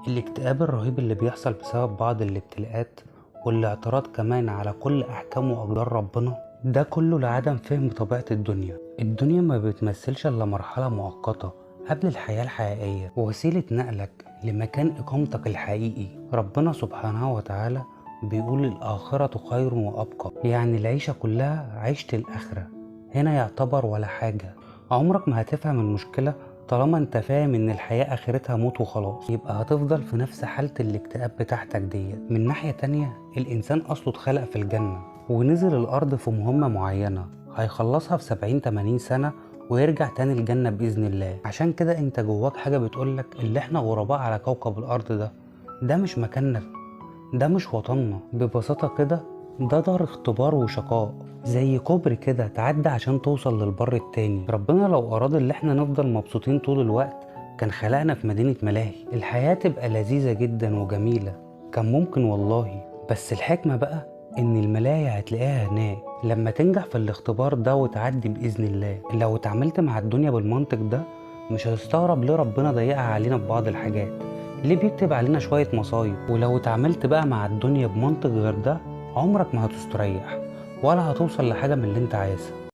الاكتئاب الرهيب اللي بيحصل بسبب بعض الابتلاءات والاعتراض كمان على كل أحكام وأقدار ربنا، ده كله لعدم فهم طبيعة الدنيا ما بتمثلش إلا مرحلة مؤقتة قبل الحياة الحقيقية ووسيلة نقلك لمكان إقامتك الحقيقي. ربنا سبحانه وتعالى بيقول الآخرة خير وأبقى، يعني العيشة كلها عيشة الآخرة هنا يعتبر ولا حاجة. عمرك ما هتفهم المشكلة طالما انت فاهم ان الحياة اخرتها موت وخلاص، يبقى هتفضل في نفس حالة الاكتئاب بتاعتك ديت. من ناحية تانية الانسان اصله اتخلق في الجنة ونزل الارض في مهمة معينة هيخلصها في 70-80 سنة ويرجع تاني الجنة بإذن الله. عشان كده انت جواك حاجة بتقولك اللي احنا غرباء على كوكب الارض ده مش مكاننا، ده مش وطننا. ببساطة كده ده دار اختبار وشقاء، زي كوبري كده تعدي عشان توصل للبر التاني. ربنا لو أراد اللي احنا نفضل مبسوطين طول الوقت كان خلقنا في مدينة ملاهي، الحياة تبقى لذيذة جدا وجميلة، كان ممكن والله. بس الحكمة بقى إن الملاهي هتلاقيها هناك لما تنجح في الاختبار ده وتعدي بإذن الله. لو اتعاملت مع الدنيا بالمنطق ده مش هتستغرب ليه ربنا ضيقها علينا ببعض الحاجات، ليه بيكتب علينا شوية مصايب. ولو اتعاملت بقى مع الدنيا بمنطق غير ده عمرك ما هتستريح ولا هتوصل لحاجة من اللي انت عايزها.